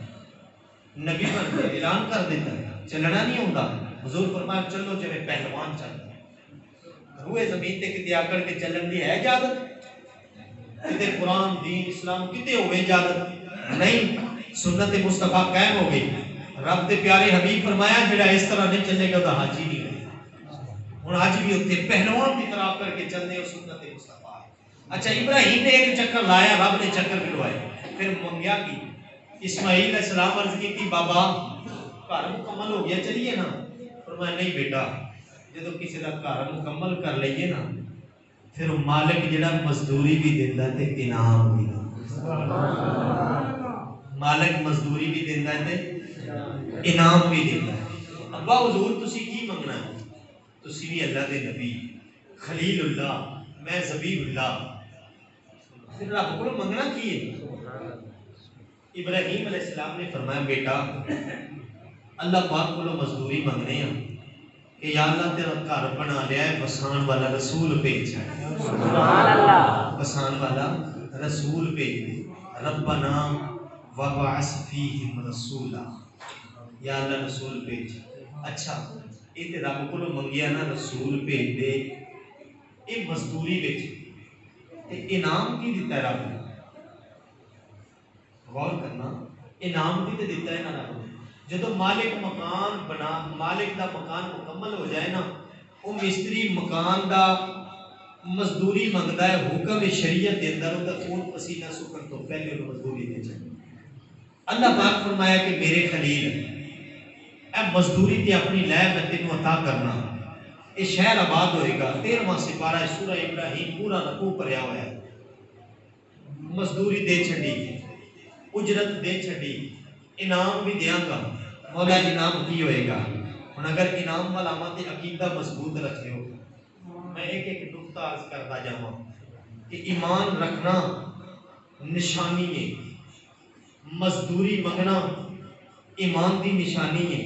نبی بن اعلان کر دیتا ہے چلنا نہیں ہوتا حضور فرمایا چلو جب پہلوان چلتا روئے زمین تے کتے آکڑ کے چلن دی ہے اجازت کتے قرآن دین اسلام کتے ہوئے اجازت نہیں سنت مصطفیٰ قائم ہو گئی رب دے پیارے حبیب فرمایا جڑا اس طرح نہیں چلے گا تو حاجی نہیں ہے ہن آج بھی ہوتے پہلوان کی طرح کر کے چلنے اور سنت مصطفیٰ اچھا ابراہیم نے ایک چکر لایا رب نے چکر ملوائے پھر منگیا کی اسماعیل علیہ السلام عرض کی تھی بابا گھر مکمل ہو گیا چلیے نا فرمایا نہیں بیٹا جدو کسی کا گھر مکمل کر لئیے نا پھر مالک جڑا مزدوری بھی دیتا تے انعام بھی مالک مزدوری بھی دیتا تے انعام بھی دیتا ہے ابا حضور تسی کی منگنا ہے تسی بھی اللہ دے نبی خلیل اللہ میں زبیب اللہ پھر رب کو منگنا کی ہے ابراہیم علیہ السلام نے فرمایا بیٹا اللہ پاک کو مزدوری منگنے ہیں کہ یا اللہ تیرا گھر بنا لیا ہے بسان والا رسول بھیج سبحان اللہ بسان والا رسول بھیج دے ربنا وبعث فیہم رسولا یا اللہ رسول بھیج اچھا یہ تے رب کو منگیا نا رسول بھیج دے یہ مزدوری بھیج انعام کی دیتا ہے رب نے غور کرنا انعام بھی تے دیتا ہے نا رب نے جدو مالک مکان بنا مالک دا مکان مکمل ہو جائے نا وہ مستری مکان دا مزدوری منگتا ہے حکم شریعت دے اندر دا خون پسینہ سکن تو پہلے وہ مزدوری دے چاہیے اللہ پاک فرمایا کہ میرے خلیل اے مزدوری تے اپنی لے میں تینوں عطا کرنا یہ شہر آباد ہوئے گا 13واں سپارہ سورہ ابراہیم پورا رکوع پڑھیا ہوا ہے مزدوری دے چھڑی اجرت دے چھڑی انعام بھی دیاں گا مولا انعام کی ہوئے گا اور اگر انعام والا مت عقیدہ مضبوط رکھے ہو میں ایک نقطہ عرض کرتا جاؤں کہ ایمان رکھنا نشانی ہے مزدوری منگنا ایمان دی نشانی ہے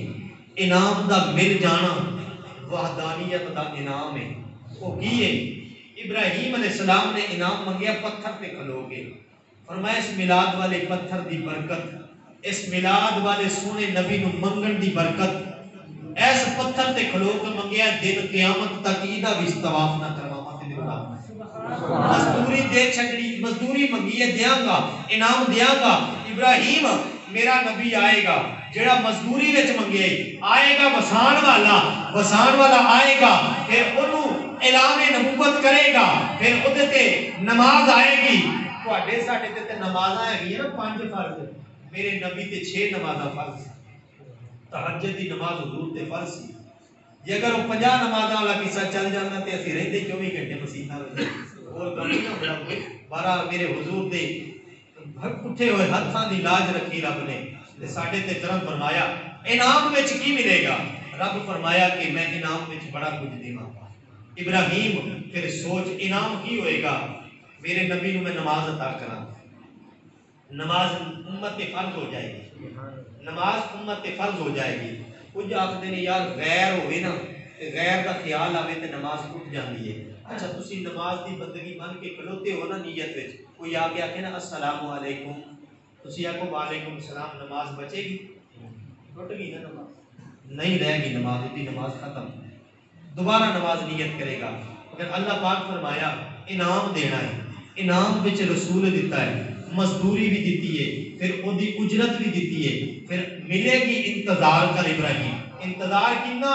انعام دا مل جانا وحدانیت دا انعام ہے وہ کی ہے ابراہیم علیہ السلام نے انعام منگیا پتھر پہ کھلو گے فرمایا اس میلاد والے پتھر دی برکت اس میلاد والے سونے نبی نو منگن دی برکت ایس پتھر تے کھلو کے منگیا دن قیامت تک ایدہ بھی استواف نہ کرواما تے دیولا مزدوری دے چھڑی مزدوری منگیے دیاں گا انعام دیاں گا ابراہیم میرا نبی آئے گا جڑا مزدوری وچ منگے آئے گا وسان والا آئے گا پھر انہوں اعلان نبوت کرے گا پھر ادھے تے نماز آئے گی تواڈے ساڈے تے نماز آئے گی نا 5 فرض میرے نبی تے 6 نمازاں فرض تہجد دی نماز حضور تے فرض سی جے اگر وہ 50 نمازاں والا قصہ چل جانا تے اسی رہندے 24 گھنٹے مسیحاں وچ اور کم نہ ہونا بارہ میرے حضور دے اٹھے ہوئے ہتھاں دی لاج رکھی رب نے تے ساڈے تے کرم فرمایا انعام وچ کی ملے گا رب فرمایا کہ میں انعام وچ بڑا کچھ دیواں ابراہیم پھر سوچ انعام کی ہوئے گا میرے نبی نو میں نماز عطا کراں نماز امت فرض ہو جائے گی نماز امت فرض ہو جائے گی کچھ آخدے نے یار غیر ہوئے نا غیر دا خیال آوے تے نماز اٹھ جاندی ہے اچھا تسی نماز دی بندگی من کے کھلوتے ہو نا نیت وچ کوئی آ کے آکھے نا السلام علیکم تسی آکھو وعلیکم السلام نماز بچے گی ٹوٹ گئی نا نماز نہیں رہ گی نماز دی نماز ختم دوبارہ نماز نیت کرے گا مگر اللہ پاک فرمایا انعام دینا ہے انعام وچ رسول دیتا ہے، مزدوری بھی دیتی ہے، پھر اودی اجرت بھی دیتی ہے، پھر ملے گی انتظار کر ابراہیم، انتظار کنا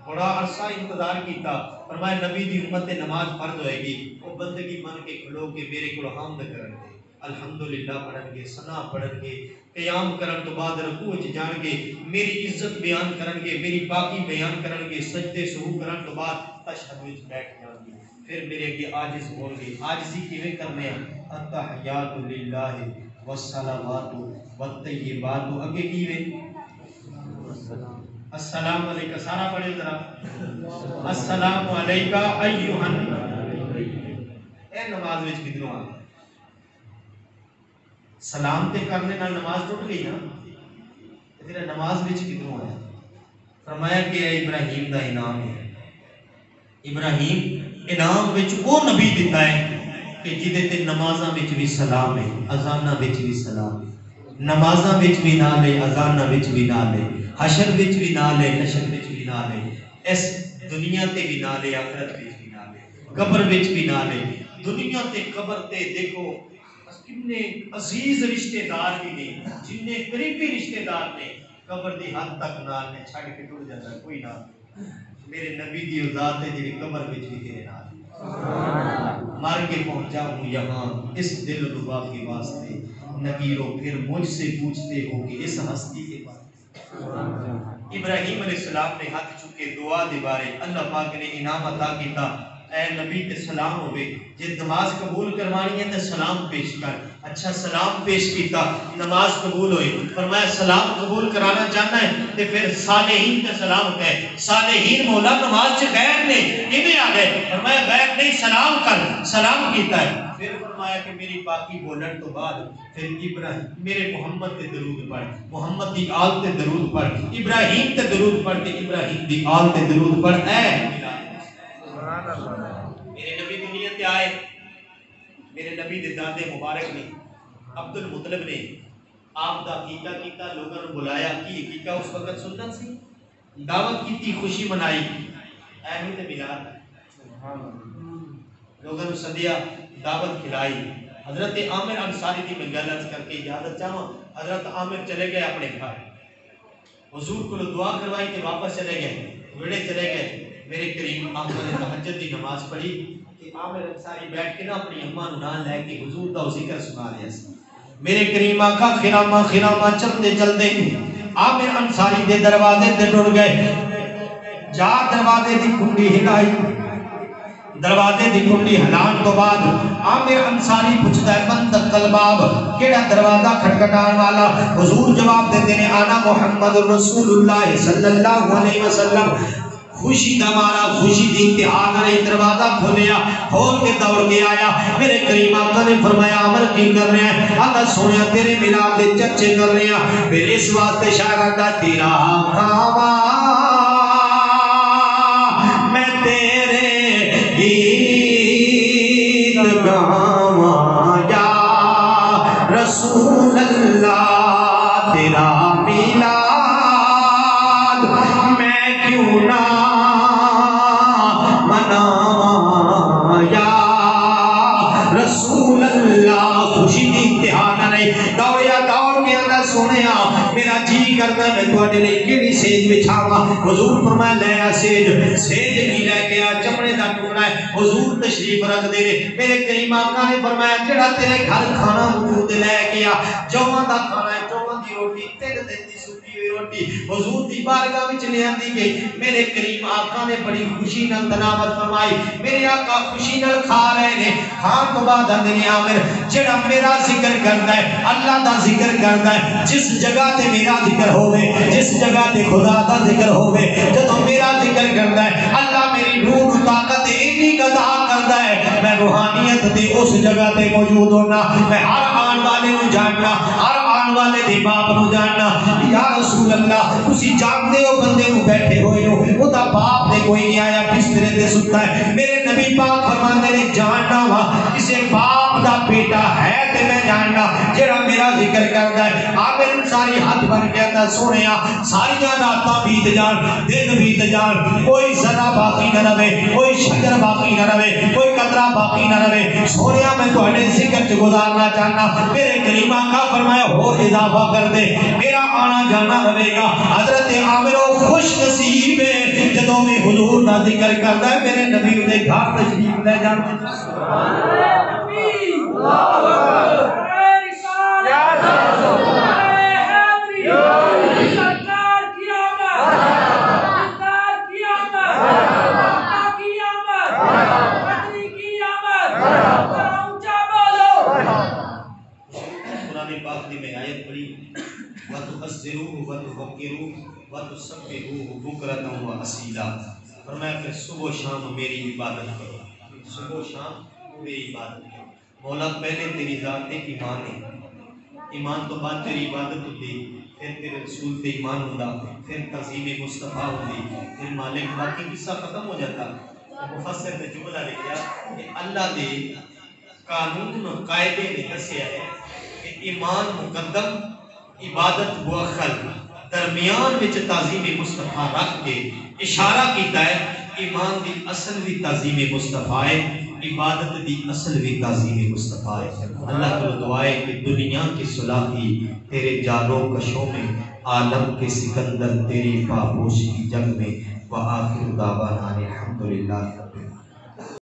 بڑا عرصہ انتظار کیتا، فرمایا نبی دی امت تے نماز فرض ہوئے گی، وہ بندگی من کے کھلو کے میرے کو حمد کرن گے، الحمدللہ پڑھن گے، ثنا پڑھن گے، قیام کرن تو بعد رکوع وچ جان گے، میری عزت بیان کرن گے، میری پاکی بیان کرن گے، سجدے سہو کرن تو بعد تشہد وچ بیٹھ جان گے، پھر میرے اگے عاجز ہون گے، عاجزی کیویں کرنے ہیں، التحیات للہ والصلوات والطیبات، اگے کیویں السلام علیکہ، سارا پڑھے ذرا، السلام علیکہ ایھا النبی، اے نماز وچ کدھروں آ گیا؟ سلام تے کرنے نال نماز ٹوٹ گئی نا، پھر نماز وچ کدھروں آیا؟ فرمایا کہ اے ابراہیم دا انعام ہے، ابراہیم انعام وچ وہ نبی دیتا ہے کہ جدے تے نمازاں وچ بھی سلام ہے، اذاناں وچ بھی سلام ہے، نمازاں وچ بھی نال ہے، اذاناں وچ بھی نال ہے، حشر وچ بھی نال ہے، نشر وچ بھی نال ہے، اس دنیا تے بھی نال ہے، آخرت وچ بھی نال ہے، قبر وچ بھی نال ہے، دنیا تے قبر تے دیکھو کتنے عزیز رشتہ دار بھی نے، جننے قریبی رشتہ دار نے، قبر دی حد تک نال نے، چھڑ کے ٹر جاتا کوئی نال، میرے نبی دی ذات ہے جی قبر وچ بھی تیرے نال، مار کے پہنچا ہوں یہاں اس دل ربا کے واسطے، نبیوں پھر مجھ سے پوچھتے ہو کہ اس ہستی کے بارے۔ ابراہیم علیہ السلام نے ہاتھ چکے دعا دے بارے، اللہ پاک نے انعام عطا کیتا، اے نبی تے سلام ہوئے، جے نماز قبول کروانی ہے تے سلام پیش کر، اچھا سلام پیش کیتا، نماز قبول ہوئی، فرمایا سلام قبول کرانا چاہنا ہے تے پھر صالحین تے سلام کہے، صالحین مولا نماز چ غیر نے کیویں آ گئے؟ فرمایا غیر نہیں، سلام کر، سلام کیتا ہے، پھر فرمایا کہ میری باقی بولن تو بعد پھر ابراہیم میرے محمد تے درود پڑھ، محمد دی آل تے درود پڑھ، ابراہیم تے درود پڑھ تے ابراہیم دی آل تے درود پڑھ، اے میرے نبی دنیا تے آئے، میرے نبی دے دادے مبارک نے عبد المطلب نے آپ دا عقیقہ کیتا، لوگوں نے بلایا، کی عقیقہ اس وقت سنت سی، دعوت کیتی، خوشی منائی، اہل تے میلاد، لوگوں نے سدیا، دعوت کھلائی، حضرت عامر انصاری دی میں گل عرض کر کے اجازت چاہواں، حضرت عامر چلے گئے اپنے گھر، حضور کو دعا کروائی تے واپس چلے گئے، ویڑے چلے گئے، میرے کریم آقا نے تہجد دی نماز پڑھی کہ عامر انصاری بیٹھ کے نہ اپنی اماں نو نال لے کے حضور دا ذکر سنا رہا سی، میرے کریم آقا خراما خراما چلتے چلتے عامر انصاری دے دروازے تے ٹر گئے، جا دروازے دی کنڈی ہلائی، دروازے دی کنڈی ہلان تو بعد عامر انصاری پوچھتا ہے من دقل باب، کیڑا دروازہ کھٹکھٹان والا؟ حضور جواب دیتے ہیں آنا محمد رسول اللہ صلی اللہ علیہ وسلم، خوشی دا مارا، خوشی دی انتہا کرے، دروازہ کھولیا، کھول کے دوڑ کے آیا، میرے کریم آقا نے فرمایا عمر کی کر رہے ہیں؟ آقا سونے تیرے ملاد دے چرچے کر رہے ہیں، پھر اس واسطے شاگردہ تیرا کھاوا میں تیرے گیت گاواں یا رسول اللہ، تیرا میلاد میں کیوں نہ مناواں یا رسول اللہ، خوشی دی انتہا نہ نہیں، دوڑیا دوڑ کے اللہ سنیا میرا جی کرتا ہے میں تواڈے لئی کیڑی سیج بچھاواں؟ حضور فرمایا لے آ سیج، سیج کی لے کے آ، چمڑے دا ٹکڑا ہے، حضور تشریف رکھ دے رہے، میرے کریم آقا نے فرمایا جڑا تیرے گھر کھانا موجود لے کے آ، جوواں دا کھانا ہے، جوواں دی روٹی، 3 دن دی سکی ہوئی روٹی حضور دی بارگاہ وچ لے آندی گئی، میرے کریم آقا نے بڑی خوشی نال تلاوت فرمائی، میرے آقا خوشی نال کھا رہے نے، کھان تو بعد اندر عامر جڑا میرا ذکر کرتا ہے، اللہ دا ذکر کرتا ہے، جس جگہ تے میرا ذکر ہوئے، جس جگہ تے خدا دا ذکر ہوئے، جدو میرا ذکر کرتا ہے اللہ میری روح طاقت اتنی قضا کرتا ہے، میں روحانیت تے اس جگہ تے موجود ہونا، میں ہر آن والے نو جاننا، ہر آن والے دی باپ نو جاننا، یا رسول اللہ تسی جانتے ہو بندے نو بیٹھے ہوئے ہو، وہ دا باپ نے کوئی نہیں آیا بسترے تے ستا ہے میرے نبی پاک فرماندے نے جاننا وا کسے باپ دا بیٹا ہے تے میں جاننا جڑا میرا ذکر کردا ہے عامر انصاری ہاتھ بن کے کہتا سونیا ساریاں راتاں بیت جان دن بیت جان کوئی ذرہ باقی نہ رہے کوئی شجر باقی نہ رہے کوئی قطرہ باقی نہ رہے سونیا میں تہاڈے ذکر چ گزارنا چاہنا میرے کریم آقا فرمایا ہو اضافہ کر دے میرا آنا جانا رہے گا حضرت عامر خوش نصیب ہے جدوں میں حضور دا ذکر کردا ہے میرے نبی دے گھر تشریف لے جاندے سبحان اللہ فرمایا کہ صبح و شام میری عبادت کرو صبح و شام میری عبادت کرو مولا پہلے تیری ذات ایمان ہے ایمان تو بعد تیری عبادت ہوتی پھر تیرے رسول تے ایمان ہوتا پھر تعظیم مصطفیٰ ہوتی پھر مالک باقی قصہ ختم ہو جاتا مفسر نے جملہ لکھا کہ اللہ دے قانون و قاعدے نے دسیا ہے کہ ایمان مقدم عبادت مؤخر درمیان وچ تعظیم مصطفیٰ رکھ کے اشارہ کیتا ہے ایمان دی اصل بھی تعظیم مصطفیٰ ہے عبادت دی اصل بھی تعظیم مصطفیٰ ہے اللہ کو دعا ہے کہ دنیا کی صلاحی تیرے جالوں کشوں میں عالم کے سکندر تیری پابوش کی جنگ میں وآخر دعوانا الحمدللہ